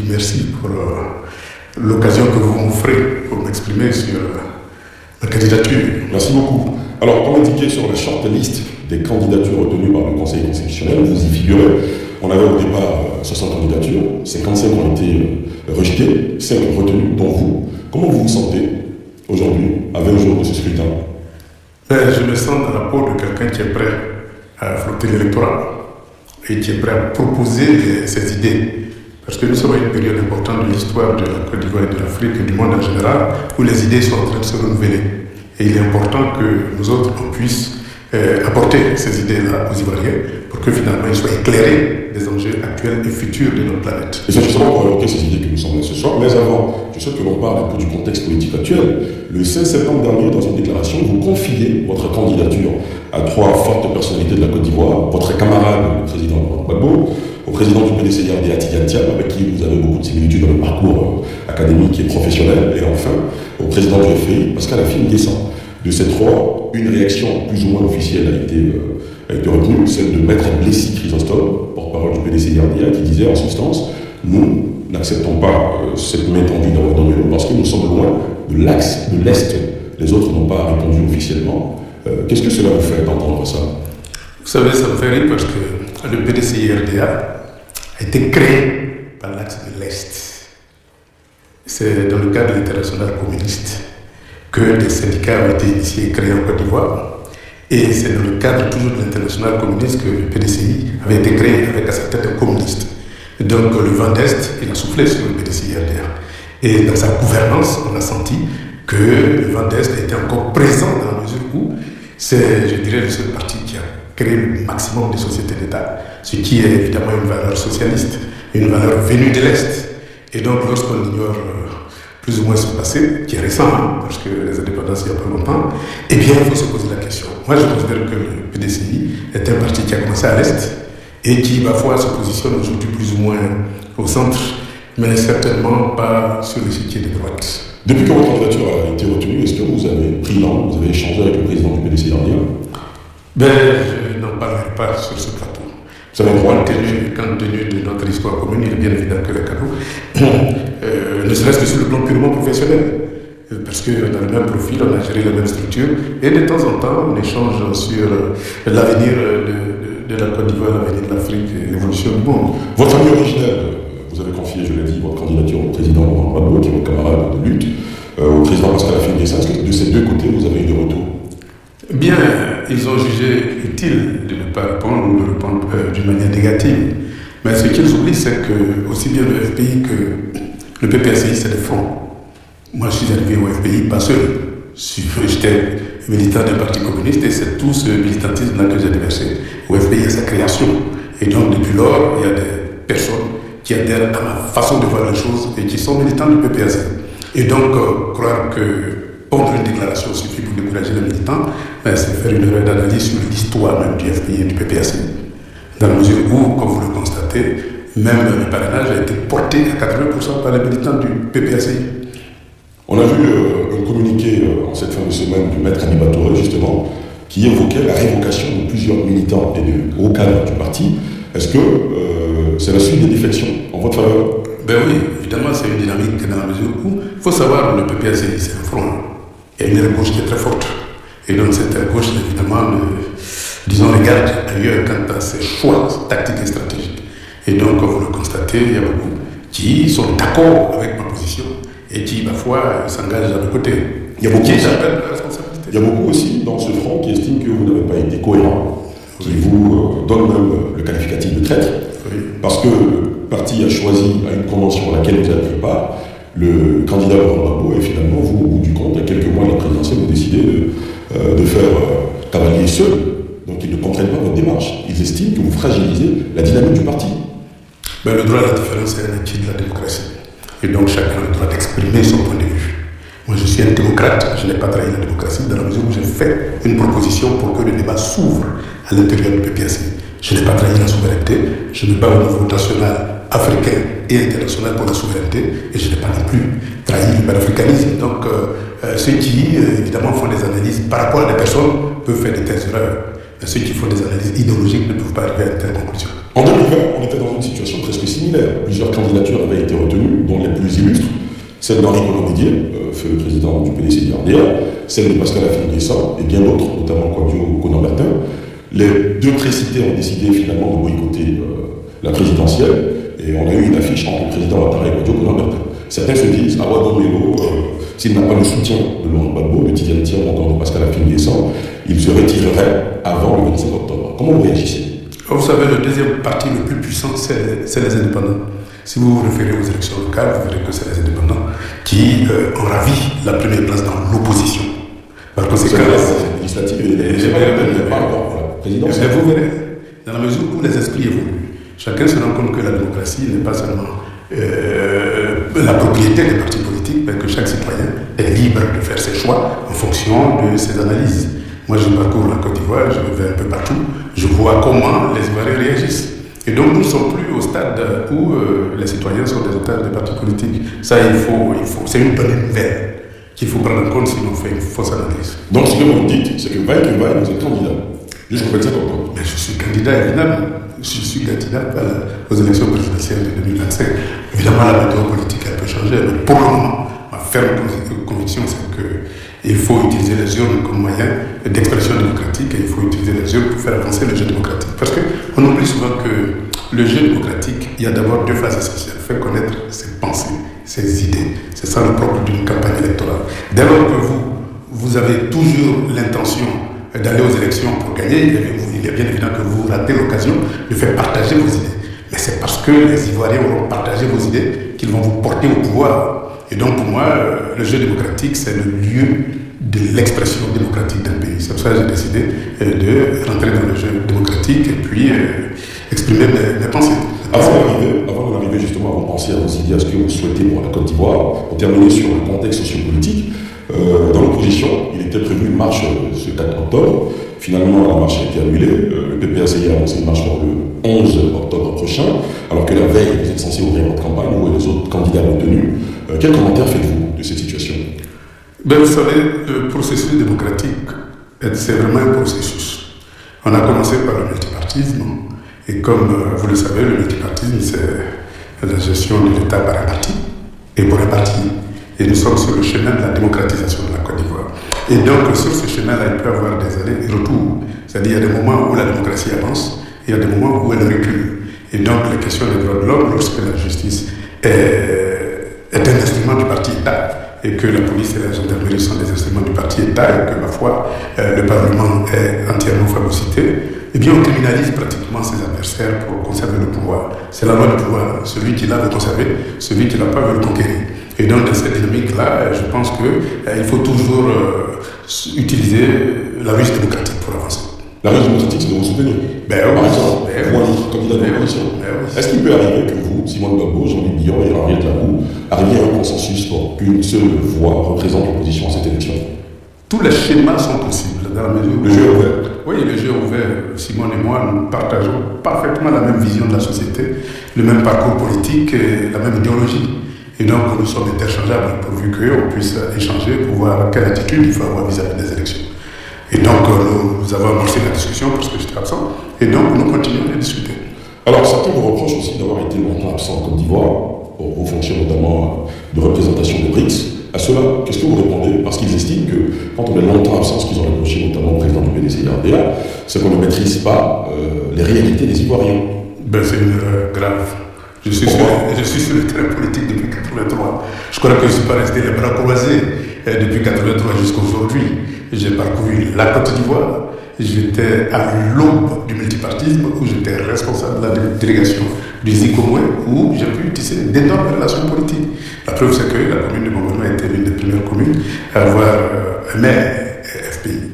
dis merci pour l'occasion que vous m'offrez pour m'exprimer sur ma candidature. Merci beaucoup. Alors, comme indiqué sur la shortlist des candidatures retenues par le Conseil constitutionnel, vous y figurez. On avait au départ 60 candidatures, 55 ont été rejetées, 5 retenues, dont vous. Comment vous vous sentez aujourd'hui, à 20 jours de ce scrutin? Je me sens dans la peau de quelqu'un qui est prêt à affronter l'électorat et qui est prêt à proposer ses idées. Parce que nous sommes à une période importante de l'histoire de la Côte d'Ivoire et de l'Afrique et du monde en général, où les idées sont en train de se renouveler. Et il est important que nous autres, on puisse apporter ces idées-là aux Ivoiriens pour que finalement ils soient éclairés des enjeux actuels et futurs de notre planète. Et c'est justement pour évoquer ces idées que nous sommes là ce soir. Mais avant, je souhaite que l'on parle un peu du contexte politique actuel. Le 16 septembre dernier, dans une déclaration, vous confiez votre candidature à 3 fortes personnalités de la Côte d'Ivoire, votre camarade, le président Gbagbo, au président du PDCIRD, Tidiane Thiam, avec qui vous avez beaucoup de similitudes dans le parcours académique et professionnel, et enfin au président du FPI, Pascal Affi N'Guessan. De ces 3, une réaction plus ou moins officielle a été retenue, celle de Maître Blessy Chrysostome, porte-parole du PDCIRD, qui disait en substance: nous n'acceptons pas cette main tendue dans notre domaine parce que nous sommes loin de l'axe de l'Est. Les autres n'ont pas répondu officiellement. Qu'est-ce que cela vous fait d'entendre ça? Vous savez, ça me fait rire parce que le PDCIRDA a été créé par l'axe de l'Est. C'est dans le cadre de l'international communiste que des syndicats ont été initiés et créés en Côte d'Ivoire. Et c'est dans le cadre toujours de l'international communiste que le PDCI avait été créé avec un certain communiste. Et donc le vent d'Est, il a soufflé sur le PDCIRDA. Et dans sa gouvernance, on a senti que le vent d'Est était encore présent dans la mesure où c'est, je dirais, le seul parti qui a créé le maximum de sociétés d'État, ce qui est évidemment une valeur socialiste, une valeur venue de l'Est. Et donc lorsqu'on ignore plus ou moins ce passé, qui est récent, parce que les indépendances il n'y a pas longtemps, eh bien il faut se poser la question. Moi je considère que le PDCI est un parti qui a commencé à l'Est et qui, ma foi, se positionne aujourd'hui plus ou moins au centre, mais certainement pas sur le échiquier de droite. Depuis que votre candidature a été retenue, est-ce que vous avez pris langue, vous avez échangé avec le président du PDCIRD? Je n'en parlerai pas sur ce plateau. Compte tenu de notre histoire commune, il est bien évident que les cadeaux, ne serait-ce que sur le plan purement professionnel, parce qu'on a le même profil, on a géré la même structure, et de temps en temps, on échange sur l'avenir de la Côte d'Ivoire, l'avenir de l'Afrique et l'évolution du monde. Votre famille originelle, vous avez confié, je l'ai dit, votre candidature au président Laurent Gbagbo, qui est votre camarade de lutte, au président Pascal Affi N'Guessan. Est-ce que de ces deux côtés, vous avez eu des retours? Bien, ils ont jugé utile de ne pas répondre ou de répondre d'une manière négative. Mais ce qu'ils oublient, c'est que aussi bien le FPI que le PPACI, c'est des fronts. Moi, je suis arrivé au FPI pas seul. J'étais militant d'un parti communiste et c'est tout ce militantisme-là que j'ai déversé au FPI à sa création. Et donc, depuis lors, il y a des personnes qui adhèrent à ma façon de voir les choses et qui sont militants du PPACI. Et donc, croire que pondre une déclaration suffit pour décourager les militants, c'est faire une erreur d'analyse sur l'histoire même du FPI et du PPACI. Dans la mesure où, comme vous le constatez, même le parrainage a été porté à 80% par les militants du PPACI. On a vu un communiqué en cette fin de semaine du maître Anibal Touré, justement, qui évoquait la révocation de plusieurs militants et de hauts cadres du parti. Est-ce que c'est la suite des défections en votre faveur? Ben oui, évidemment, c'est une dynamique dans la mesure où, il faut savoir, le PPACI, c'est un front. Il y a une aile gauche qui est très forte. Et donc cette aile gauche, évidemment, regarde ailleurs quant à ses choix tactiques et stratégiques. Et donc, comme vous le constatez, il y a beaucoup qui sont d'accord avec ma position et qui, parfois, s'engagent à mes côtés. Il y a beaucoup qui j'appelle la responsabilité. Il y a beaucoup aussi dans ce front qui estiment que vous n'avez pas été cohérent, qui vous donne même le qualificatif de traître, parce que le parti a choisi à une convention à laquelle vous avez pris part le candidat Laurent Gbagbo, et finalement, vous, au bout du compte, à quelques mois de la présidentielle, vous décidez de faire cavalier seul. Donc ils ne comprennent pas votre démarche. Ils estiment que vous fragilisez la dynamique du parti. Ben, le droit à la différence est un acquis de la démocratie. Et donc chacun a le droit d'exprimer son point de vue. Moi je suis un démocrate, je n'ai pas trahi la démocratie dans la mesure où j'ai fait une proposition pour que le débat s'ouvre à l'intérieur du PPACI. Je n'ai pas trahi la souveraineté, je me bats au niveau national, africain et international pour la souveraineté, et je n'ai pas non plus trahi le panafricanisme. Donc ceux qui évidemment font des analyses par rapport à des personnes peuvent faire de telles erreurs. Mais ceux qui font des analyses idéologiques ne peuvent pas arriver à une telle conclusion. En 2020, on était dans une situation presque similaire. Plusieurs candidatures avaient été retenues. illustres, celle d'Henri Konan-Bédié, feu le président du PDC d'IRDA, celle de Pascal Affi-N'Guessan et bien d'autres, notamment Kouadio Konan-Bertin. Les deux précités ont décidé finalement de boycotter la présidentielle et on a eu une affiche entre le président Ouattara et Kouadio Konan-Bertin. Certains se disent, ah ouais, s'il n'a pas le soutien de Laurent Gbagbo, de Tidiane Tiam ou encore de Pascal Affi-N'Guessan, il se retirerait avant le 25 octobre. Comment vous réagissez? Vous savez, le deuxième parti le plus puissant, c'est les indépendants. Si vous vous référez aux élections locales, vous verrez que c'est les indépendants qui ont ravi la première place dans l'opposition. Par conséquent, législative et pas encore pour la présidence. Vous verrez, dans la mesure où les esprits évoluent, chacun se rend compte que la démocratie n'est pas seulement la propriété des partis politiques, mais que chaque citoyen est libre de faire ses choix en fonction de ses analyses. Moi, je parcours la Côte d'Ivoire, je vais un peu partout, je vois comment les Ivoiriens réagissent. Et donc, nous ne sommes plus au stade où les citoyens sont des otages des partis politiques. Ça, c'est une bonne nouvelle qu'il faut prendre en compte si on fait une fausse analyse. Donc, ce que vous dites, c'est que vaille, vous êtes candidat. Jusqu'au 25 octobre. Mais je suis candidat, évidemment. Je suis candidat aux élections présidentielles de 2025. Évidemment, la méthode politique, elle peut changer, mais pour le moment, ma ferme conviction, c'est qu'il faut utiliser les urnes comme moyen d'expression démocratique et il faut utiliser les urnes pour faire avancer le jeu démocratique. Parce qu'on oublie souvent que le jeu démocratique, il y a d'abord deux phases essentielles. Faire connaître ses pensées, ses idées. C'est ça le propre d'une campagne électorale. Dès lors que vous avez toujours l'intention d'aller aux élections pour gagner, il est bien évident que vous ratez l'occasion de faire partager vos idées. Mais c'est parce que les Ivoiriens auront partagé vos idées qu'ils vont vous porter au pouvoir. Et donc pour moi, le jeu démocratique, c'est le lieu de l'expression démocratique d'un pays. C'est pour ça que j'ai décidé de rentrer dans le jeu démocratique et puis exprimer mes pensées. Avant d'arriver justement à vous penser à vos idées, à ce que vous souhaitez pour la Côte d'Ivoire, pour terminer sur le contexte sociopolitique, dans l'opposition, il était prévu une marche ce 4 octobre. Finalement, la marche a été annulée. Le PPACI a annoncé une marche pour le 11 octobre prochain, alors que la veille, vous êtes censé ouvrir votre campagne, où les autres candidats l'ont tenu. Quel commentaire faites-vous de cette situation? Vous savez, le processus démocratique, c'est vraiment un processus. On a commencé par le multipartisme, et comme vous le savez, le multipartisme, c'est la gestion de l'État par un parti et pour un parti. Et nous sommes sur le chemin de la démocratisation de la Côte d'Ivoire. Et donc, sur ce chemin-là, il peut y avoir des allers et retours. C'est-à-dire, il y a des moments où la démocratie avance, et il y a des moments où elle recule. Et donc, les questions des droits de l'homme, lorsque la justice est un instrument du parti État, et que la police et la gendarmerie sont des instruments du parti État, et que, ma foi, le Parlement est entièrement phagocyté, eh bien, on criminalise pratiquement ses adversaires pour conserver le pouvoir. C'est la loi du pouvoir. Celui qui l'a veut conserver, celui qui l'a pas veut le conquérir. Et donc, dans cette dynamique-là, je pense qu'il faut toujours utiliser la ruse démocratique pour avancer. La ruse démocratique, c'est de vous soutenir. Par exemple, moi, candidat de l'opposition. Est-ce qu'il peut arriver que vous, Simone Gbagbo, Jean-Luc Billon et Henriette Labou, arriviez à un consensus pour qu'une seule voix représente l'opposition à cette élection? Tous les schémas sont possibles dans la mesure où... Le jeu est ouvert. Oui, le jeu est ouvert. Simone et moi, nous partageons parfaitement la même vision de la société, le même parcours politique et la même idéologie. Et donc, nous sommes interchangeables pourvu qu'on puisse échanger pour voir quelle attitude il faut avoir vis-à-vis des élections. Et donc, nous avons amorcé la discussion parce que j'étais absent. Et donc, nous continuons à discuter. Alors, certains vous reprochent aussi d'avoir été longtemps absent en Côte d'Ivoire, pour vos fonctions notamment de représentation des BRICS. À cela, qu'est-ce que vous répondez? Parce qu'ils estiment que quand on est longtemps absent, ce qu'ils ont reproché notamment au président du PDC RDA, c'est qu'on ne maîtrise pas les réalités des Ivoiriens. C'est une erreur grave. Je suis sur le terrain politique depuis 1983. Je crois que je ne suis pas resté les bras croisés depuis 1983 jusqu'à aujourd'hui. J'ai parcouru la Côte d'Ivoire. J'étais à l'aube du multipartisme où j'étais responsable de la délégation du ZICOMOE où j'ai pu tisser d'énormes relations politiques. La preuve, c'est que la commune de Montgomery a été l'une des premières communes à avoir un maire FPI.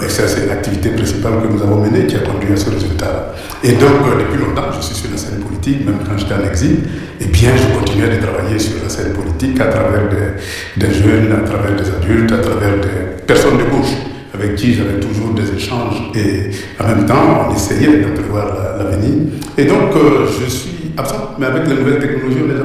Ça, c'est l'activité principale que nous avons menée qui a conduit à ce résultat. Et donc, depuis longtemps, je suis sur la scène politique, même quand j'étais en exil. Eh bien, je continuais de travailler sur la scène politique à travers des jeunes, à travers des adultes, à travers des personnes de gauche avec qui j'avais toujours des échanges. Et en même temps, on essayait d'entrevoir l'avenir. Et donc, je suis absent, mais avec les nouvelles technologies, on est